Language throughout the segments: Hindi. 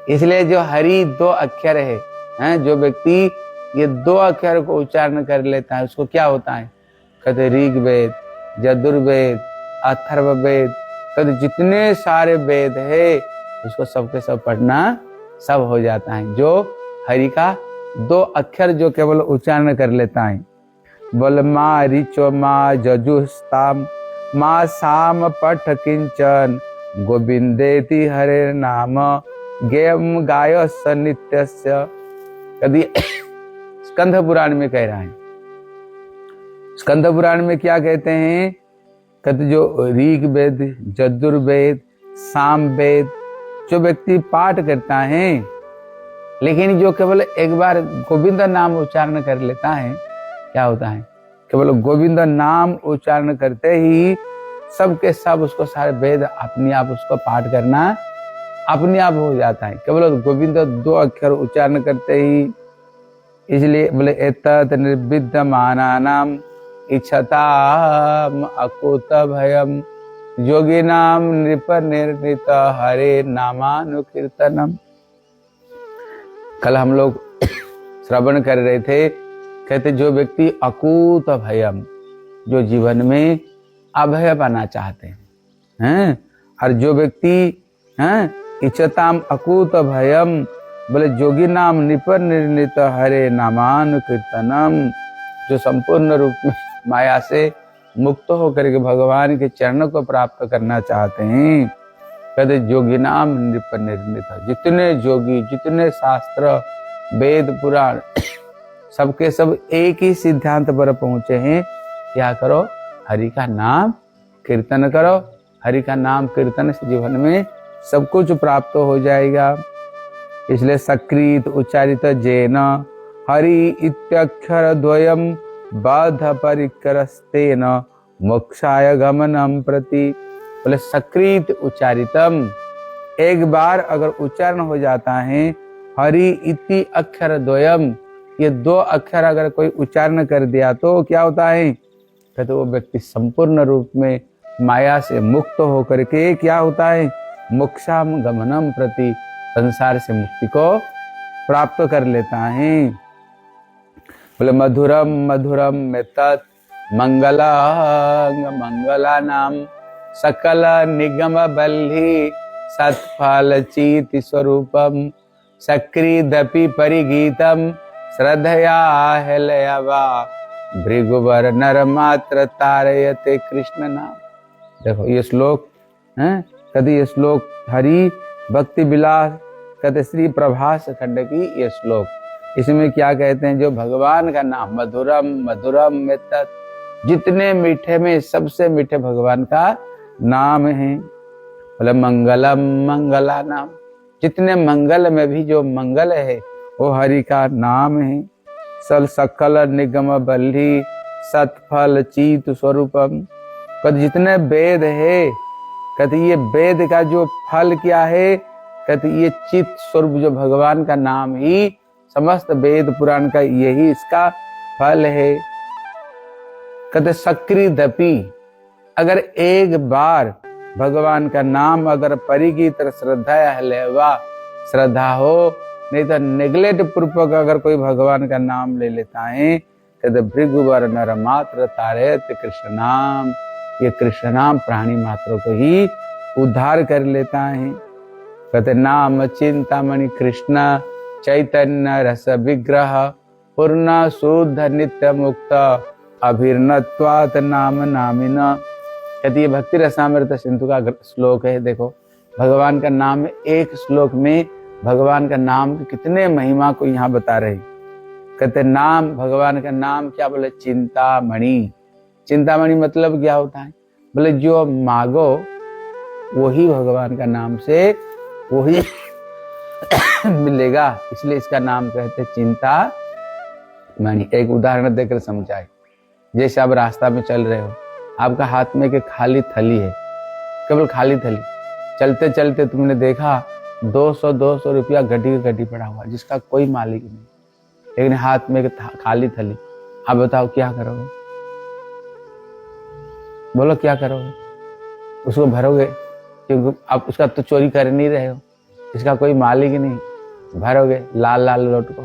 इसलिए जो हरि दो अक्षर है, जो व्यक्ति ये दो अक्षर को उच्चारण कर लेता है उसको क्या होता है? कहते ऋग्वेद, यजुर्वेद, अथर्ववेद, कहते जितने सारे वेद है उसको सबके सब पढ़ना सब हो जाता है, जो हरि का दो अक्षर जो केवल उच्चारण कर लेता है। बोल माँ ऋचो माँ जजुस्ताम माँ साम पठ किंचन गोविंदेति हरे नाम गेयम गाय नित्यस्य। कभी स्कंद पुराण में कह रहा है। स्कंद पुराण में क्या कहते हैं? कहते जो ऋग्वेद, यजुर्वेद, सामवेद जो व्यक्ति पाठ करता है, लेकिन जो केवल एक बार गोविंद नाम उच्चारण कर लेता है, क्या होता है? केवल गोविंद नाम उच्चारण करते ही सबके सब उसको सारे वेद अपने आप उसको पाठ करना अपने आप हो जाता है, केवल गोविंद दो अक्षर उच्चारण करते ही। इसलिए बोले एतत् निर्विद्यमानानाम इच्छताम अकुत भयम योगिनाम नृप निर्णित हरे नामानुकीर्तनम। कल हम लोग श्रवण कर रहे थे, कहते जो व्यक्ति अकूत भयम, जो जीवन में अभय पाना चाहते हैं, और जो व्यक्ति इच्छताम अकूत भयम, बोले जोगी नाम निपर निर्णित हरे नामानुकीर्तनम, जो संपूर्ण रूप में माया से मुक्त होकर के भगवान के चरण को प्राप्त करना चाहते हैं, कहते जोगी नाम निपर निर्णित, जितने जोगी, जितने शास्त्र, वेद, पुराण सबके सब एक ही सिद्धांत पर पहुंचे हैं, क्या करो? हरि का नाम कीर्तन करो। हरि का नाम कीर्तन से जीवन में सब कुछ प्राप्त हो जाएगा। इसलिए सकृत उच्चारित जेन हरि इत्यक्षर द्वयम बाध परिकरस्तेन मोक्षाय गमनम प्रति। बोले सकृत उच्चारितम, एक बार अगर उच्चारण हो जाता है हरि इति अक्षर द्वयम, ये दो अक्षर अगर कोई उच्चारण कर दिया तो क्या होता है? कहते वो व्यक्ति संपूर्ण रूप में माया से मुक्त होकर के क्या होता है? मोक्षाम गमनम प्रति, संसार से मुक्ति को प्राप्त कर लेता है। बोले मधुरम मधुरम में तत् मंगलांग मंगला नाम सकल निगम बल्हि सत्फल चीति स्वरूपम सकृदपि परिगीतम श्रद्धया हेलयवा भृगुवर नर मात्र तारयते कृष्ण नाम। देखो ये श्लोक है, कभी ये श्लोक हरि भक्ति विलास, कहते श्री प्रभास खंड की ये श्लोक। इसमें क्या कहते हैं? जो भगवान का नाम मधुरम मधुरम में तत्, जितने मीठे में सबसे मीठे भगवान का नाम है। बोले मंगलम मंगला नाम, जितने मंगल में भी जो मंगल है वो हरि का नाम है। सल सकल निगम बल्हि सत्फल चीत स्वरूपम, कहते जितने वेद है, कहते ये वेद का जो फल क्या है? कहते ये चित स्वरूप जो भगवान का नाम ही समस्त वेद पुराण का यही इसका फल है। कहते सकृदपि, अगर एक बार भगवान का नाम अगर परिगीत श्रद्धा लेवा, श्रद्धा हो, नहीं तो नेग्लेक्ट पूर्वक अगर कोई भगवान का नाम ले लेता है, कहते भृगुवर नर मात्र तारयत कृष्ण नाम, ये कृष्ण नाम प्राणी मात्रों को ही उद्धार कर लेता है। कहते नाम चिंतामणि कृष्ण चैतन्य रस विग्रह पूर्ण शुद्ध नित्य मुक्त अभिर्नत्वात् नाम नामिना। कहते ये भक्ति रसामृत सिंधु का श्लोक है। देखो भगवान का नाम एक श्लोक में भगवान का नाम के कितने महिमा को यहाँ बता रहे। कहते नाम, भगवान का नाम क्या? बोले चिंतामणि। चिंतामणि मतलब क्या होता है? बोले जो मांगो वही भगवान का नाम से वही मिलेगा, इसलिए इसका नाम कहते चिंतामणि। एक उदाहरण देकर समझाए। जैसे आप रास्ता में चल रहे हो, आपका हाथ में एक खाली थैली है, केवल खाली थैली, चलते चलते तुमने देखा 200 रुपया गड्डी का गड्डी पड़ा हुआ जिसका कोई मालिक नहीं, लेकिन हाथ में एक खाली थैली। आप बताओ क्या करोगे? बोलो क्या करोगे? उसको भरोगे? क्योंकि आप उसका तो चोरी कर नहीं रहे हो, इसका कोई मालिक नहीं, भरोगे लाल लाल नोट को।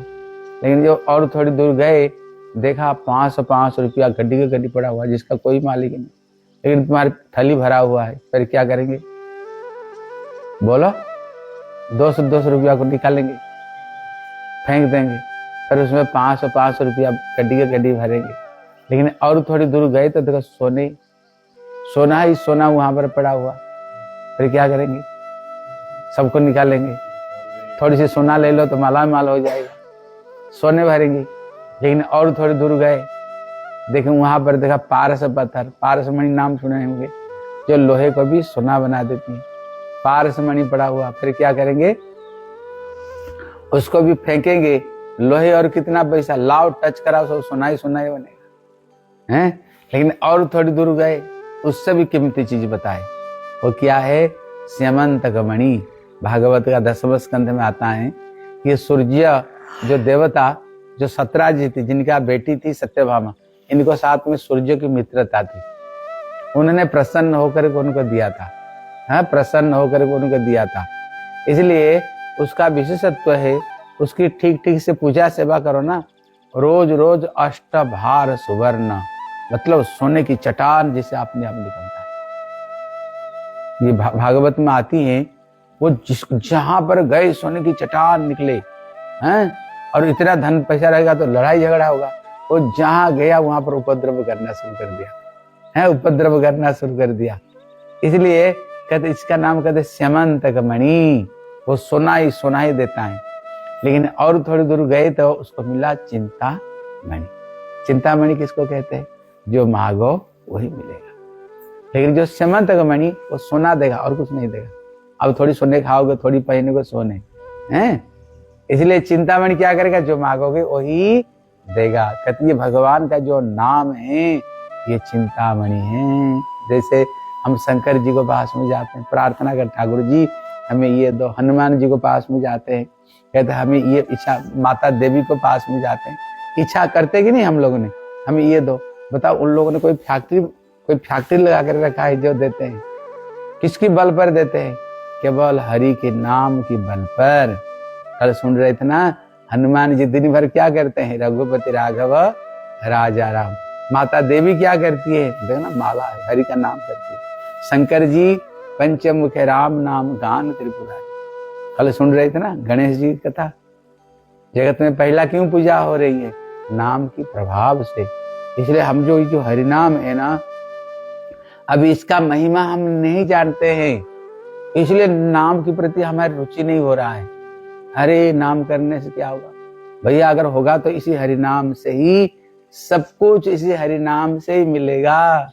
लेकिन जो और थोड़ी दूर गए, देखा 500 रुपया गड्डी के गड्डी पड़ा हुआ, जिसका कोई मालिक नहीं, लेकिन तुम्हारी थैली भरा हुआ है, फिर क्या करेंगे? बोलो। 200 रुपया को निकालेंगे, फेंक देंगे, फिर उसमें 500 रुपया गड्डी के गड्डी भरेंगे। लेकिन और थोड़ी दूर गए तो देखो सोना ही सोना वहां पर पड़ा हुआ, फिर क्या करेंगे? सबको निकालेंगे। थोड़ी सी सोना ले लो तो माला माल हो जाएगा, सोने भरेंगे। लेकिन और थोड़ी दूर गए, देखें वहां पर देखा पारस पत्थर, पारसमणि नाम सुने होंगे, जो लोहे को भी सोना बना देती है। पारसमणि पड़ा हुआ, फिर क्या करेंगे? उसको भी फेंकेंगे। लोहे और कितना पैसा, लाओ टच कराओ, सब सोना ही बनेगा, हैं? लेकिन और थोड़ी दूर गए, उससे भी कीमती चीज बताए। वो क्या है? स्यमंतकमणि। भागवत का 10वें स्कंध में आता है कि सूर्य जो देवता, जो सत्राजी थी, जिनका बेटी थी सत्यभामा, इनको साथ में सूर्य की मित्रता थी। उन्होंने प्रसन्न होकर उनको दिया था, हाँ, प्रसन्न होकर उनको दिया था। इसलिए उसका विशेषत्व है, उसकी ठीक ठीक से पूजा सेवा करो ना। रोज रोज अष्टभार सुवर्ण, मतलब सोने की चट्टान जिसे आपने आप निकलता है। ये भागवत में आती है, वो जहां पर गए सोने की चट्टान निकले, हैं? और इतना धन पैसा रहेगा तो लड़ाई झगड़ा होगा। वो जहां गया वहां पर उपद्रव करना शुरू कर दिया, है, उपद्रव करना शुरू कर दिया। इसलिए कहते, इसका नाम कहते स्यमंतकमणि। वो सोना ही देता है। लेकिन और थोड़ी दूर गए तो उसको मिला चिंतामणि। चिंतामणि किसको कहते हैं? जो मांगो वही मिलेगा। लेकिन जो स्यमंतकमणि, वो सोना देगा और कुछ नहीं देगा। अब थोड़ी सोने खाओगे, थोड़ी पहने को सोने, हैं? इसलिए चिंतामणि क्या करेगा? जो मांगोगे वही देगा। कहते ये भगवान का जो नाम है, ये चिंतामणि है। जैसे हम शंकर जी को पास में जाते हैं, प्रार्थना कर, ठाकुर जी हमें ये दो। हनुमान जी को पास में जाते हैं, कहते हमें ये इच्छा। माता देवी को पास में जाते हैं, इच्छा करते कि नहीं हम लोगों ने, हमें ये दो। बताओ, उन लोगों ने कोई फैक्ट्री लगा कर रखा है जो देते हैं? किसकी बल पर देते हैं? केवल हरि के नाम की बल पर। कल सुन रहे थे ना, हनुमान जी दिन भर क्या करते हैं? रघुपति राघव राजा राम। माता देवी क्या करती है? देखो ना, माला है, हरि का नाम करती है। शंकर जी पंचमुखे राम नाम गान त्रिपुरारी। कल सुन रहे थे ना गणेश जी की कथा। जगत में पहला क्यों पूजा हो रही है? नाम की प्रभाव से। इसलिए हम जो हरिनाम है ना, अभी इसका महिमा हम नहीं जानते हैं, इसलिए नाम के प्रति हमारी रुचि नहीं हो रहा है। अरे नाम करने से क्या होगा भैया? अगर होगा तो इसी हरिनाम से ही सब कुछ, इसी हरिनाम से ही मिलेगा,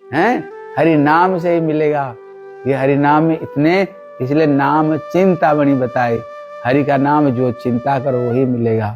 हैं? हरिनाम से ही मिलेगा। ये हरिनाम में इतने, इसलिए नाम चिंतामणि बताए। हरि का नाम जो चिंता करो वही मिलेगा।